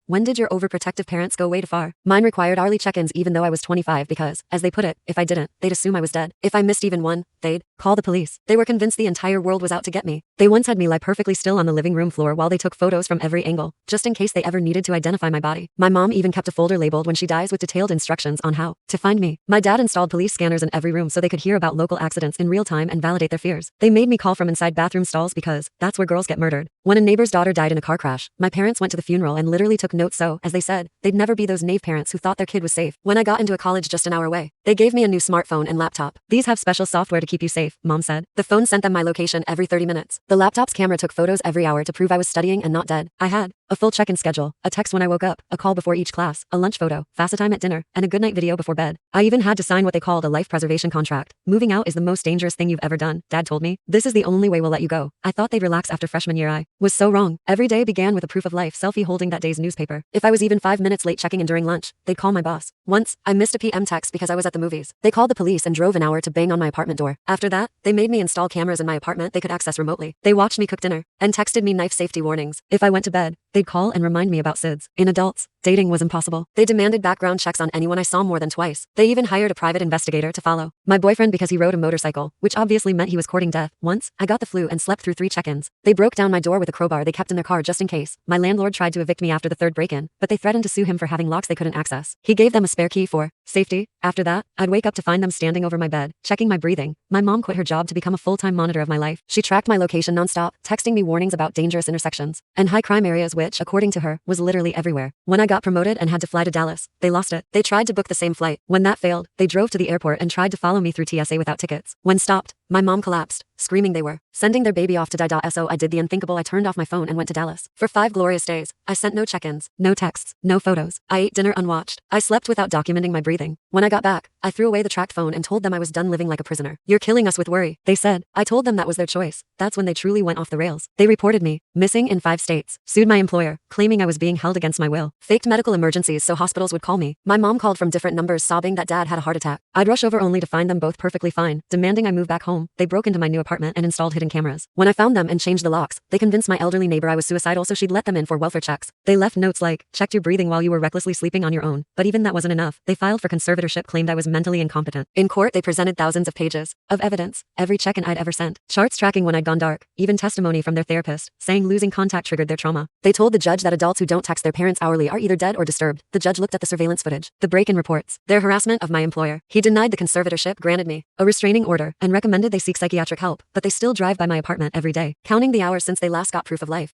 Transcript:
When did your overprotective parents go way too far? Mine required hourly check-ins even though I was 25 because, as they put it, if I didn't, they'd assume I was dead. If I missed even one, they'd call the police. They were convinced the entire world was out to get me. They once had me lie perfectly still on the living room floor while they took photos from every angle, just in case they ever needed to identify my body. My mom even kept a folder labeled when she dies with detailed instructions on how to find me. My dad installed police scanners in every room so they could hear about local accidents in real time and validate their fears. They made me call from inside bathroom stalls because that's where girls get murdered. When a neighbor's daughter died in a car crash, my parents went to the funeral and literally took notes so, as they said, they'd never be those naive parents who thought their kid was safe. When I got into a college just an hour away, they gave me a new smartphone and laptop. These have special software to keep you safe, Mom said. The phone sent them my location every 30 minutes. The laptop's camera took photos every hour to prove I was studying and not dead. I had a full check-in schedule, a text when I woke up, a call before each class, a lunch photo, fast time at dinner, and a goodnight video before bed. I even had to sign what they called a life preservation contract. Moving out is the most dangerous thing you've ever done, Dad told me. This is the only way we'll let you go. I thought they'd relax after freshman year. I was so wrong. Every day began with a proof of life selfie holding that day's newspaper. If I was even 5 minutes late checking in during lunch, they'd call my boss. Once, I missed a PM text because I was at the movies. They called the police and drove an hour to bang on my apartment door. After that, they made me install cameras in my apartment they could access remotely. They watched me cook dinner and texted me knife safety warnings. If I went to bed, they'd call and remind me about SIDS. In adults, dating was impossible. They demanded background checks on anyone I saw more than twice. They even hired a private investigator to follow my boyfriend because he rode a motorcycle, which obviously meant he was courting death. Once, I got the flu and slept through 3 check-ins. They broke down my door with a crowbar they kept in their car just in case. My landlord tried to evict me after the 3rd break-in, but they threatened to sue him for having locks they couldn't access. He gave them a spare key for safety. After that, I'd wake up to find them standing over my bed, checking my breathing. My mom quit her job to become a full-time monitor of my life. She tracked my location nonstop, texting me warnings about dangerous intersections and high crime areas which, according to her, was literally everywhere. When I got promoted and had to fly to Dallas, they lost it. They tried to book the same flight. When that failed, they drove to the airport and tried to follow me through TSA without tickets. When stopped, my mom collapsed, screaming they were sending their baby off to die. So I did the unthinkable. I turned off my phone and went to Dallas. For 5 glorious days, I sent no check-ins, no texts, no photos. I ate dinner unwatched. I slept without documenting my breathing. When I got back, I threw away the tracked phone and told them I was done living like a prisoner. You're killing us with worry, they said. I told them that was their choice. That's when they truly went off the rails. They reported me missing in 5 states, sued my employer, claiming I was being held against my will, faked medical emergencies so hospitals would call me. My mom called from different numbers sobbing that Dad had a heart attack. I'd rush over only to find them both perfectly fine, demanding I move back home. They broke into my new apartment and installed hidden cameras. When I found them and changed the locks, they convinced my elderly neighbor I was suicidal so she'd let them in for welfare checks. They left notes like, checked your breathing while you were recklessly sleeping on your own. But even that wasn't enough. They filed for conservatorship, claimed I was mentally incompetent. In court, they presented thousands of pages of evidence, every check-in I'd ever sent, charts tracking when I'd gone dark, even testimony from their therapist, saying losing contact triggered their trauma. They told the judge that adults who don't text their parents hourly are either dead or disturbed. The judge looked at the surveillance footage, the break-in reports, their harassment of my employer. He denied the conservatorship, granted me a restraining order, and recommended they seek psychiatric help, but they still drive by my apartment every day, counting the hours since they last got proof of life.